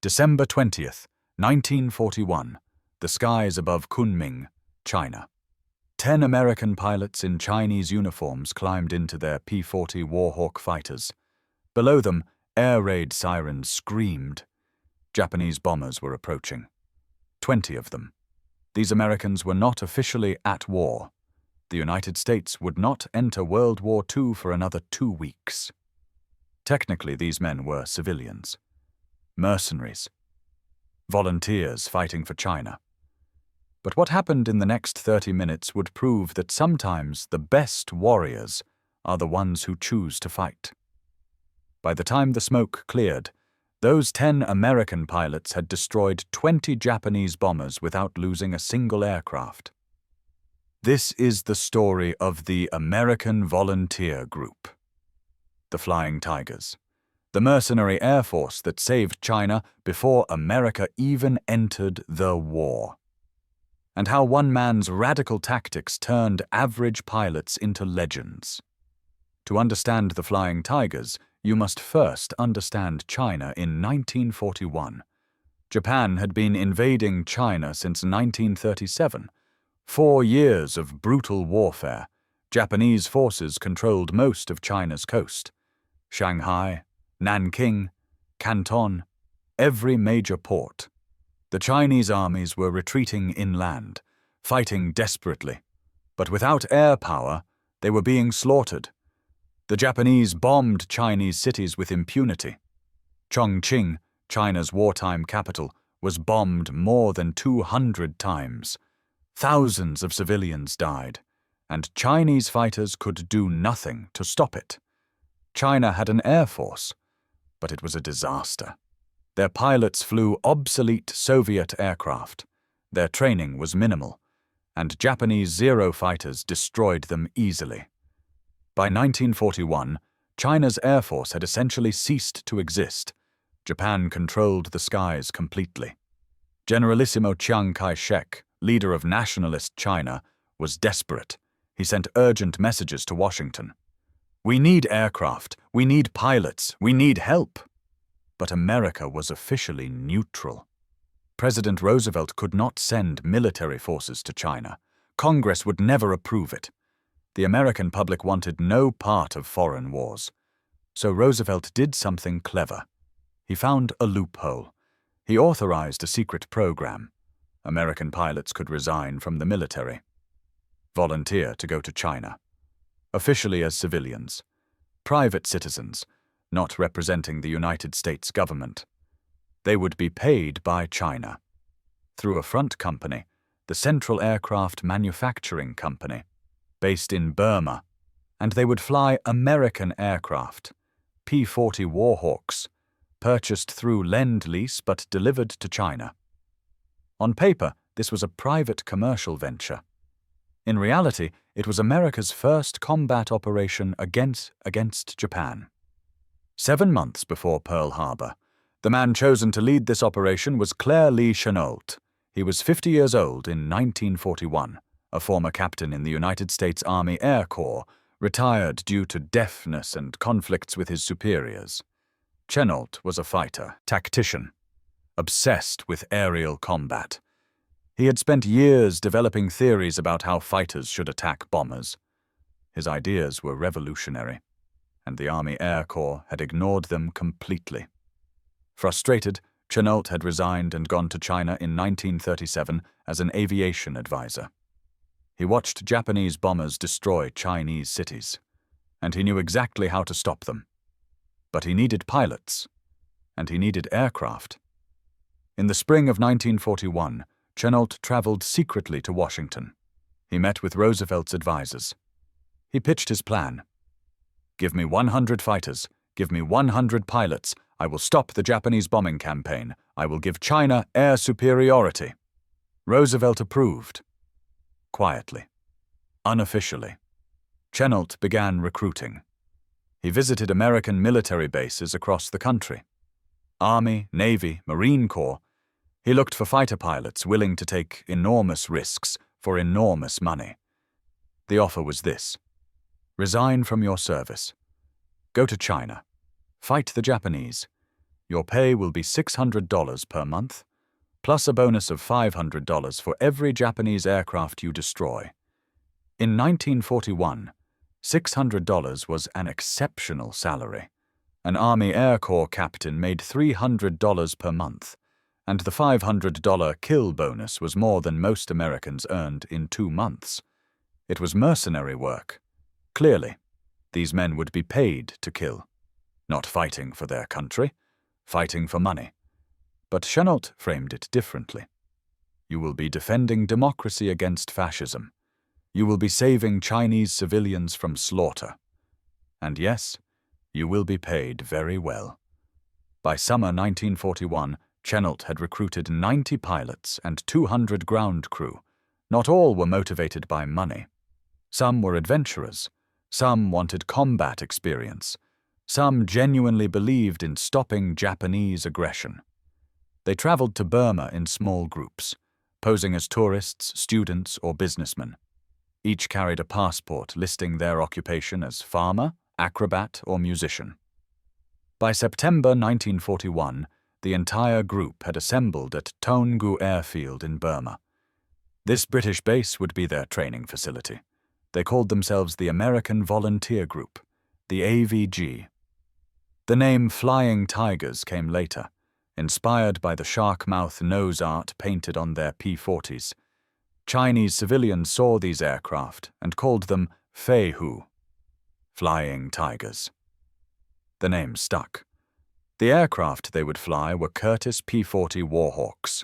December 20th, 1941. The skies above Kunming, China. 10 American pilots in Chinese uniforms climbed into their P-40 Warhawk fighters. Below them, air raid sirens screamed. Japanese bombers were approaching. 20 of them. These Americans were not officially at war. The United States would not enter World War II for another 2 weeks. Technically, these men were civilians. Mercenaries. Volunteers fighting for China. But what happened in the next 30 minutes would prove that sometimes the best warriors are the ones who choose to fight. By the time the smoke cleared, those 10 American pilots had destroyed 20 Japanese bombers without losing a single aircraft. This is the story of the American Volunteer Group. The Flying Tigers. The mercenary air force that saved China before America even entered the war. And how one man's radical tactics turned average pilots into legends. To understand the Flying Tigers, you must first understand China in 1941. Japan had been invading China since 1937. 4 years of brutal warfare. Japanese forces controlled most of China's coast. Shanghai, Nanking, Canton, every major port. The Chinese armies were retreating inland, fighting desperately. But without air power, they were being slaughtered. The Japanese bombed Chinese cities with impunity. Chongqing, China's wartime capital, was bombed more than 200 times. Thousands of civilians died, and Chinese fighters could do nothing to stop it. China had an air force, but it was a disaster. Their pilots flew obsolete Soviet aircraft. Their training was minimal, and Japanese Zero fighters destroyed them easily. By 1941, China's air force had essentially ceased to exist. Japan controlled the skies completely. Generalissimo Chiang Kai-shek, leader of nationalist China, was desperate. He sent urgent messages to Washington. "We need aircraft, we need pilots, we need help." But America was officially neutral. President Roosevelt could not send military forces to China. Congress would never approve it. The American public wanted no part of foreign wars. So Roosevelt did something clever. He found a loophole. He authorized a secret program. American pilots could resign from the military. Volunteer to go to China. Officially as civilians. Private citizens, not representing the United States government. They would be paid by China. Through a front company, the Central Aircraft Manufacturing Company, based in Burma, and they would fly American aircraft, P-40 Warhawks, purchased through Lend-Lease but delivered to China. On paper, this was a private commercial venture. In reality, it was America's first combat operation against Japan. 7 months before Pearl Harbor, the man chosen to lead this operation was Chennault. He was 50 years old in 1941, a former captain in the United States Army Air Corps, retired due to deafness and conflicts with his superiors. Chennault was a fighter, tactician, obsessed with aerial combat. He had spent years developing theories about how fighters should attack bombers. His ideas were revolutionary, and the Army Air Corps had ignored them completely. Frustrated, Chennault had resigned and gone to China in 1937 as an aviation advisor. He watched Japanese bombers destroy Chinese cities, and he knew exactly how to stop them. But he needed pilots, and he needed aircraft. In the spring of 1941, Chennault traveled secretly to Washington. He met with Roosevelt's advisors. He pitched his plan. "Give me 100 fighters, give me 100 pilots, I will stop the Japanese bombing campaign, I will give China air superiority." Roosevelt approved. Quietly. Unofficially. Chennault began recruiting. He visited American military bases across the country. Army, Navy, Marine Corps. He looked for fighter pilots willing to take enormous risks for enormous money. The offer was this: resign from your service. Go to China. Fight the Japanese. Your pay will be $600 per month, plus a bonus of $500 for every Japanese aircraft you destroy. In 1941, $600 was an exceptional salary. An Army Air Corps captain made $300 per month, and the $500 kill bonus was more than most Americans earned in 2 months. It was mercenary work. Clearly, these men would be paid to kill, not fighting for their country, fighting for money. But Chennault framed it differently. You will be defending democracy against fascism. You will be saving Chinese civilians from slaughter. And yes, you will be paid very well. By summer 1941, Chennault had recruited 90 pilots and 200 ground crew. Not all were motivated by money. Some were adventurers. Some wanted combat experience. Some genuinely believed in stopping Japanese aggression. They traveled to Burma in small groups, posing as tourists, students, or businessmen. Each carried a passport listing their occupation as farmer, acrobat, or musician. By September 1941, the entire group had assembled at Taungoo Airfield in Burma. This British base would be their training facility. They called themselves the American Volunteer Group, the AVG. The name Flying Tigers came later, inspired by the shark-mouth nose art painted on their P-40s. Chinese civilians saw these aircraft and called them Feihu, Flying Tigers. The name stuck. The aircraft they would fly were Curtiss P-40 Warhawks,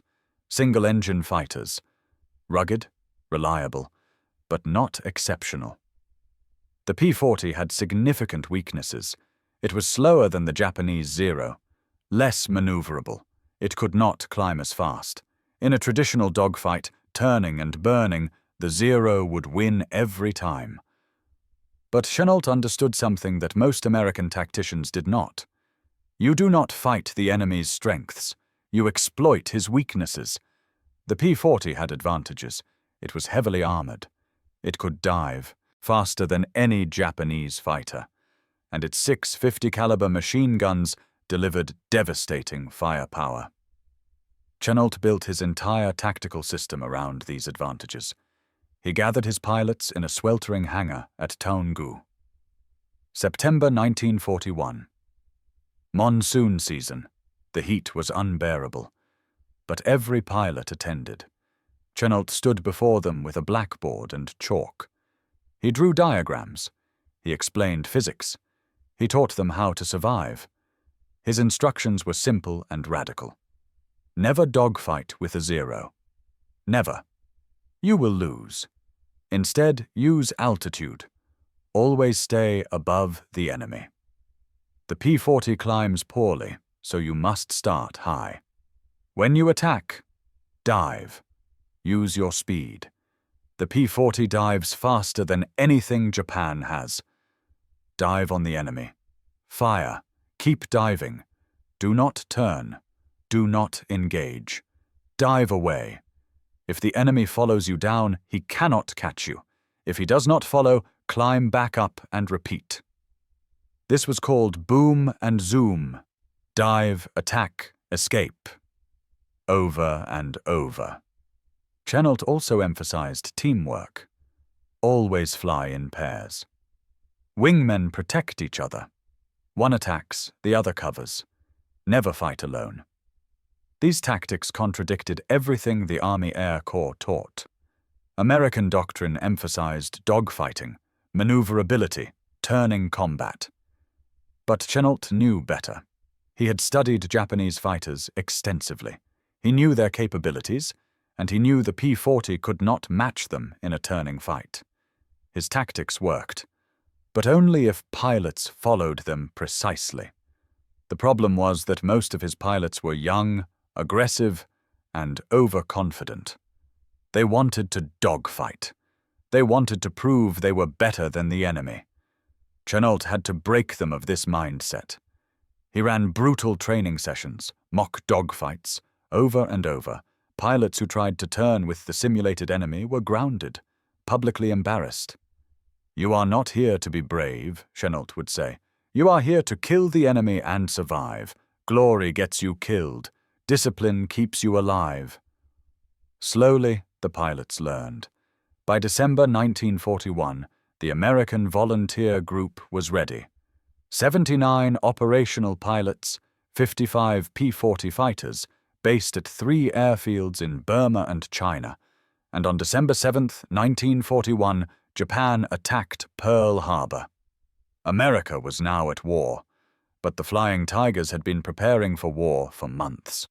single-engine fighters, rugged, reliable, but not exceptional. The P-40 had significant weaknesses. It was slower than the Japanese Zero, less maneuverable. It could not climb as fast. In a traditional dogfight, turning and burning, the Zero would win every time. But Chennault understood something that most American tacticians did not. You do not fight the enemy's strengths. You exploit his weaknesses. The P-40 had advantages. It was heavily armored. It could dive faster than any Japanese fighter, and its 650 caliber machine guns delivered devastating firepower. Chennault built his entire tactical system around these advantages. He gathered his pilots in a sweltering hangar at Taungoo. September 1941. Monsoon season. The heat was unbearable, but every pilot attended. Chennault stood before them with a blackboard and chalk. He drew diagrams. He explained physics. He taught them how to survive. His instructions were simple and radical. Never dogfight with a Zero. Never. You will lose. Instead, use altitude. Always stay above the enemy. The P-40 climbs poorly, so you must start high. When you attack, dive. Use your speed. The P-40 dives faster than anything Japan has. Dive on the enemy. Fire. Keep diving. Do not turn. Do not engage. Dive away. If the enemy follows you down, he cannot catch you. If he does not follow, climb back up and repeat. This was called boom and zoom. Dive, attack, escape. Over and over. Chennault also emphasized teamwork. Always fly in pairs. Wingmen protect each other. One attacks, the other covers. Never fight alone. These tactics contradicted everything the Army Air Corps taught. American doctrine emphasized dogfighting, maneuverability, turning combat. But Chennault knew better. He had studied Japanese fighters extensively. He knew their capabilities, and he knew the P-40 could not match them in a turning fight. His tactics worked, but only if pilots followed them precisely. The problem was that most of his pilots were young, aggressive, and overconfident. They wanted to dogfight. They wanted to prove they were better than the enemy. Chennault had to break them of this mindset. He ran brutal training sessions, mock dogfights, over and over. Pilots who tried to turn with the simulated enemy were grounded, publicly embarrassed. "You are not here to be brave," Chennault would say. "You are here to kill the enemy and survive. Glory gets you killed. Discipline keeps you alive. Slowly, the pilots learned. By December 1941, the American volunteer group was ready. 79 operational pilots, 55 P-40 fighters, based at 3 airfields in Burma and China. And on December 7, 1941, Japan attacked Pearl Harbor. America was now at war, but the Flying Tigers had been preparing for war for months.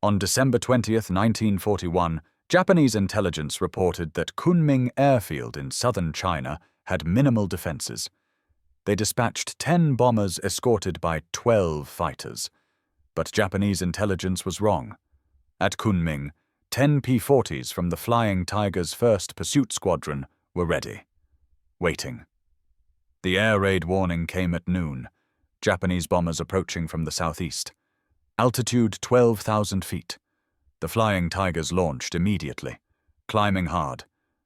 On December 20, 1941, Japanese intelligence reported that Kunming airfield in southern China had minimal defenses. They dispatched 10 bombers escorted by 12 fighters. But Japanese intelligence was wrong. At Kunming, 10 P-40s from the Flying Tigers' 1st Pursuit Squadron were ready, waiting. The air raid warning came at noon. Japanese bombers approaching from the southeast. Altitude 12,000 feet. The Flying Tigers launched immediately, climbing hard.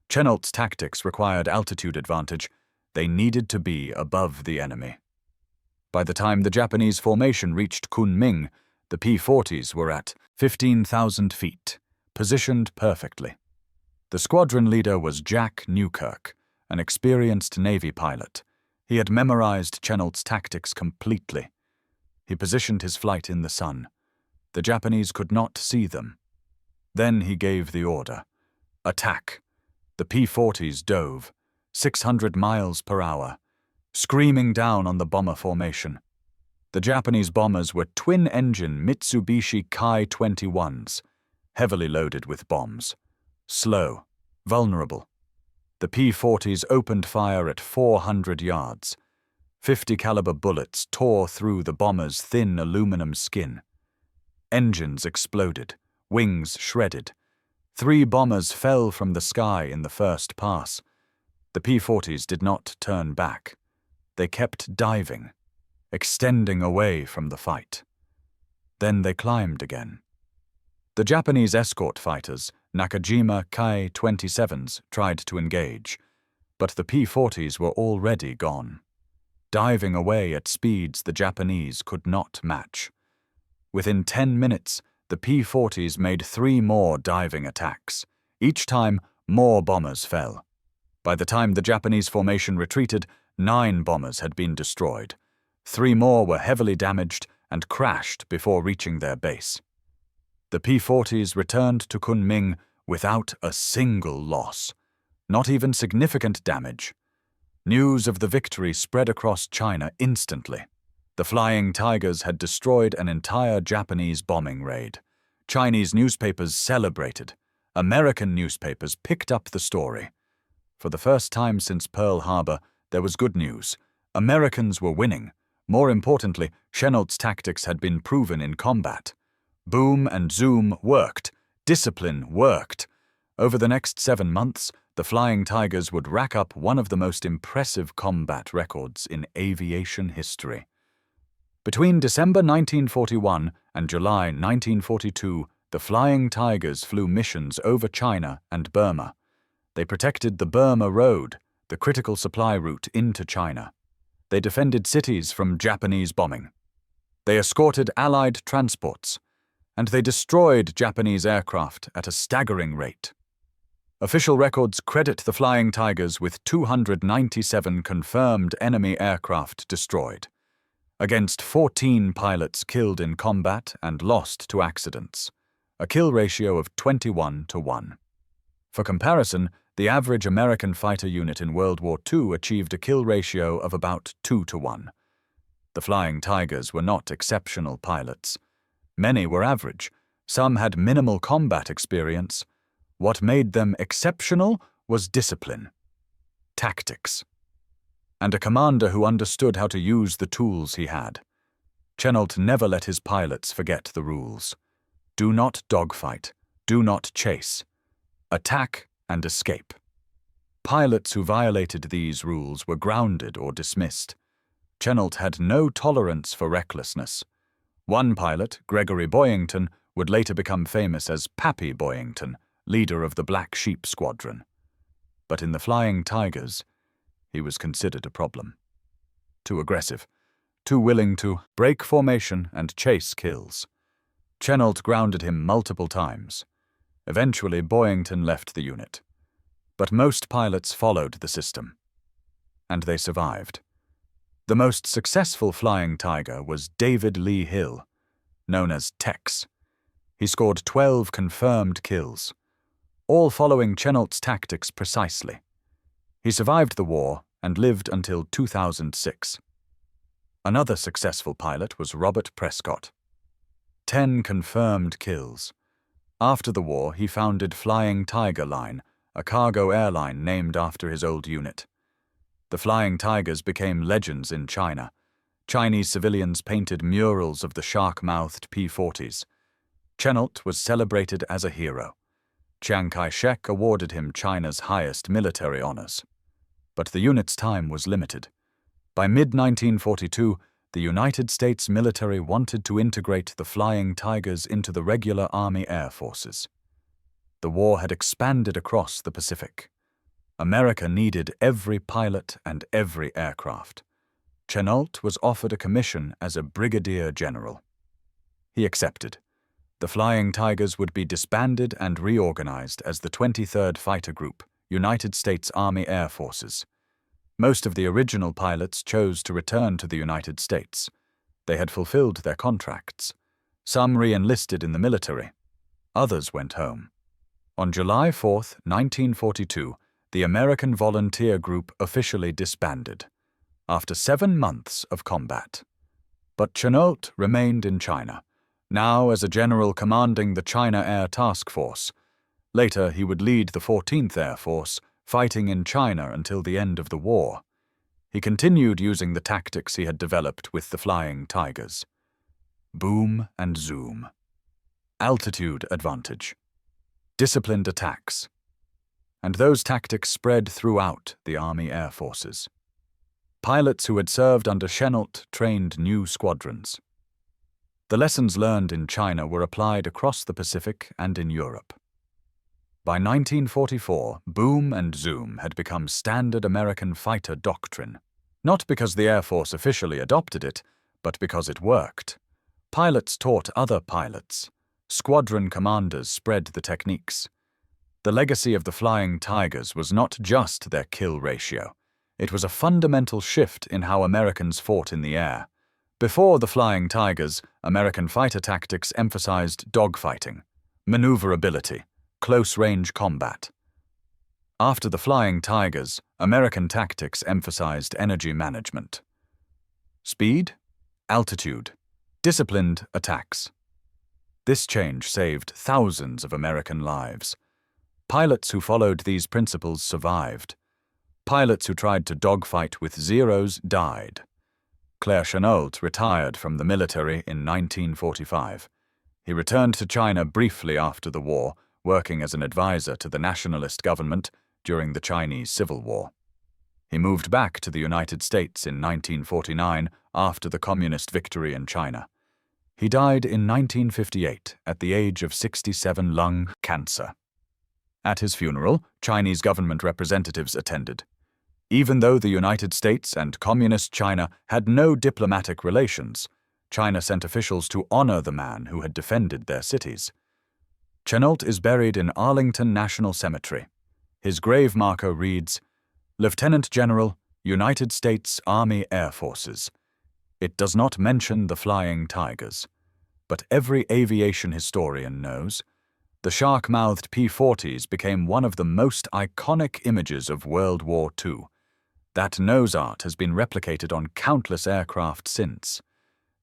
Chennault's tactics required altitude advantage. They needed to be above the enemy. By the time the Japanese formation reached Kunming, the P-40s were at 15,000 feet, positioned perfectly. The squadron leader was Jack Newkirk, an experienced Navy pilot. He had memorized Chennault's tactics completely. He positioned his flight in the sun. The Japanese could not see them. Then he gave the order. Attack. The P-40s dove, 600 miles per hour, screaming down on the bomber formation. The Japanese bombers were twin-engine Mitsubishi Kai-21s, heavily loaded with bombs. Slow, vulnerable. The P-40s opened fire at 400 yards. 50-caliber bullets tore through the bomber's thin aluminum skin. Engines exploded, wings shredded. 3 bombers fell from the sky in the first pass. The P-40s did not turn back. They kept diving, extending away from the fight. Then they climbed again. The Japanese escort fighters, Nakajima Kai-27s, tried to engage, but the P-40s were already gone, diving away at speeds the Japanese could not match. Within 10 minutes, the P-40s made 3 more diving attacks. Each time, more bombers fell. By the time the Japanese formation retreated, 9 bombers had been destroyed. 3 more were heavily damaged and crashed before reaching their base. The P-40s returned to Kunming without a single loss, not even significant damage. News of the victory spread across China instantly. The Flying Tigers had destroyed an entire Japanese bombing raid. Chinese newspapers celebrated. American newspapers picked up the story. For the first time since Pearl Harbor, there was good news. Americans were winning. More importantly, Chennault's tactics had been proven in combat. Boom and zoom worked. Discipline worked. Over the next 7 months, the Flying Tigers would rack up one of the most impressive combat records in aviation history. Between December 1941 and July 1942, the Flying Tigers flew missions over China and Burma. They protected the Burma Road, the critical supply route into China. They defended cities from Japanese bombing. They escorted Allied transports, and they destroyed Japanese aircraft at a staggering rate. Official records credit the Flying Tigers with 297 confirmed enemy aircraft destroyed, against 14 pilots killed in combat and lost to accidents, a kill ratio of 21-1. For comparison, the average American fighter unit in World War II achieved a kill ratio of about 2-1. The Flying Tigers were not exceptional pilots. Many were average. Some had minimal combat experience. What made them exceptional was discipline, tactics, and a commander who understood how to use the tools he had. Chennault never let his pilots forget the rules. Do not dogfight. Do not chase. Attack and escape. Pilots who violated these rules were grounded or dismissed. Chennault had no tolerance for recklessness. One pilot, Gregory Boyington, would later become famous as Pappy Boyington, leader of the Black Sheep Squadron. But in the Flying Tigers, he was considered a problem. Too aggressive, too willing to break formation and chase kills. Chennault grounded him multiple times. Eventually, Boyington left the unit. But most pilots followed the system. And they survived. The most successful flying tiger was David Lee Hill, known as Tex. He scored 12 confirmed kills, all following Chennault's tactics precisely. He survived the war and lived until 2006. Another successful pilot was Robert Prescott. 10 confirmed kills. After the war, he founded Flying Tiger Line, a cargo airline named after his old unit. The Flying Tigers became legends in China. Chinese civilians painted murals of the shark-mouthed P-40s. Chennault was celebrated as a hero. Chiang Kai-shek awarded him China's highest military honors. But the unit's time was limited. By mid-1942, the United States military wanted to integrate the Flying Tigers into the regular Army Air Forces. The war had expanded across the Pacific. America needed every pilot and every aircraft. Chennault was offered a commission as a brigadier general. He accepted. The Flying Tigers would be disbanded and reorganized as the 23rd Fighter Group, United States Army Air Forces. Most of the original pilots chose to return to the United States. They had fulfilled their contracts. Some re-enlisted in the military. Others went home. On July 4, 1942, the American Volunteer Group officially disbanded, after 7 months of combat. But Chennault remained in China, now as a general commanding the China Air Task Force. Later, he would lead the 14th Air Force, fighting in China until the end of the war. He continued using the tactics he had developed with the Flying Tigers. Boom and zoom. Altitude advantage. Disciplined attacks. And those tactics spread throughout the Army Air Forces. Pilots who had served under Chennault trained new squadrons. The lessons learned in China were applied across the Pacific and in Europe. By 1944, boom and zoom had become standard American fighter doctrine, not because the Air Force officially adopted it, but because it worked. Pilots taught other pilots. Squadron commanders spread the techniques. The legacy of the Flying Tigers was not just their kill ratio. It was a fundamental shift in how Americans fought in the air. Before the Flying Tigers, American fighter tactics emphasized dogfighting, maneuverability, close-range combat. After the Flying Tigers, American tactics emphasized energy management. Speed, altitude, disciplined attacks. This change saved thousands of American lives. Pilots who followed these principles survived. Pilots who tried to dogfight with zeros died. Claire Chennault retired from the military in 1945. He returned to China briefly after the war, working as an advisor to the nationalist government during the Chinese Civil War. He moved back to the United States in 1949 after the communist victory in China. He died in 1958 at the age of 67 lung cancer. At his funeral, Chinese government representatives attended. Even though the United States and Communist China had no diplomatic relations, China sent officials to honor the man who had defended their cities. Chennault is buried in Arlington National Cemetery. His grave marker reads, Lieutenant General, United States Army Air Forces. It does not mention the Flying Tigers, but every aviation historian knows the shark-mouthed P-40s became one of the most iconic images of World War II. That nose art has been replicated on countless aircraft since.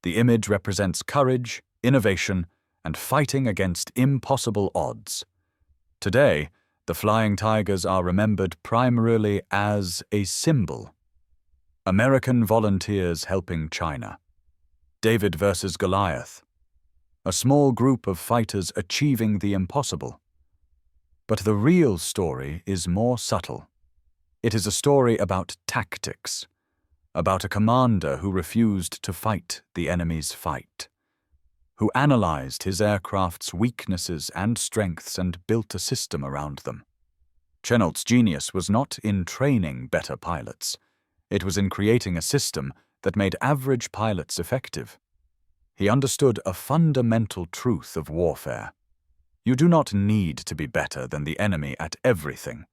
The image represents courage, innovation, and fighting against impossible odds. Today, the Flying Tigers are remembered primarily as a symbol. American volunteers helping China. David versus Goliath. A small group of fighters achieving the impossible. But the real story is more subtle. It is a story about tactics, about a commander who refused to fight the enemy's fight, who analyzed his aircraft's weaknesses and strengths and built a system around them. Chennault's genius was not in training better pilots. It was in creating a system that made average pilots effective. He understood a fundamental truth of warfare. You do not need to be better than the enemy at everything.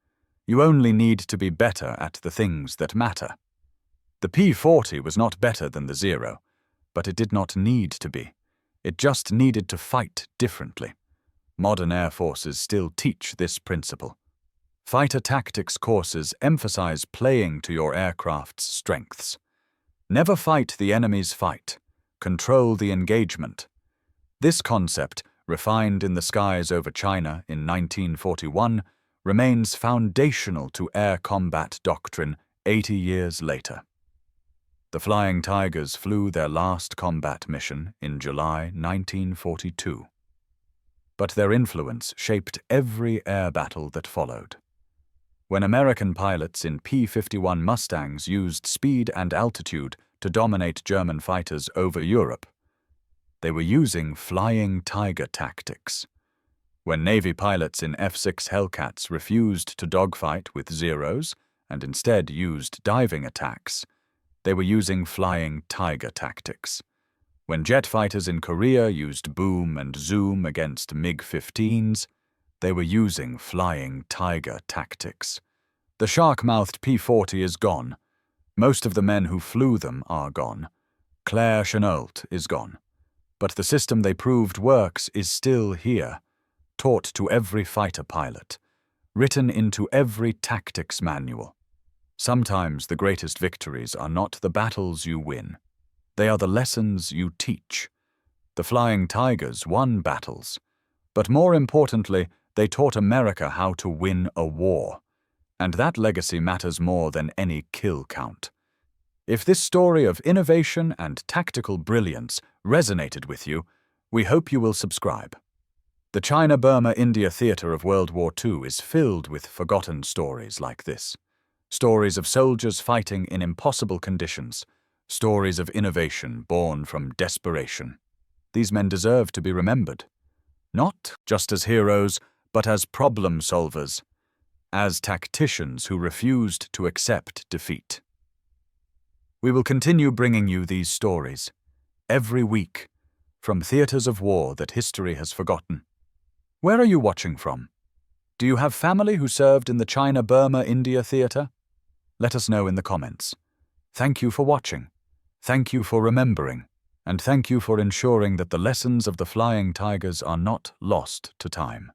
You only need to be better at the things that matter. The P-40 was not better than the Zero, but it did not need to be. It just needed to fight differently. Modern air forces still teach this principle. Fighter tactics courses emphasize playing to your aircraft's strengths. Never fight the enemy's fight. Control the engagement. This concept, refined in the skies over China in 1941, remains foundational to air combat doctrine 80 years later. The Flying Tigers flew their last combat mission in July 1942. But their influence shaped every air battle that followed. When American pilots in P-51 Mustangs used speed and altitude to dominate German fighters over Europe, they were using Flying Tiger tactics. When Navy pilots in F-6 Hellcats refused to dogfight with Zeros and instead used diving attacks, they were using Flying Tiger tactics. When jet fighters in Korea used boom and zoom against MiG-15s, they were using Flying Tiger tactics. The shark-mouthed P-40 is gone. Most of the men who flew them are gone. Claire Chennault is gone. But the system they proved works is still here, taught to every fighter pilot, written into every tactics manual. Sometimes the greatest victories are not the battles you win. They are the lessons you teach. The Flying Tigers won battles, but more importantly, they taught America how to win a war. And that legacy matters more than any kill count. If this story of innovation and tactical brilliance resonated with you, we hope you will subscribe. The China-Burma-India theater of World War II is filled with forgotten stories like this. Stories of soldiers fighting in impossible conditions. Stories of innovation born from desperation. These men deserve to be remembered. Not just as heroes, but as problem solvers. As tacticians who refused to accept defeat. We will continue bringing you these stories, every week, from theaters of war that history has forgotten. Where are you watching from? Do you have family who served in the China-Burma-India theater? Let us know in the comments. Thank you for watching. Thank you for remembering. And thank you for ensuring that the lessons of the Flying Tigers are not lost to time.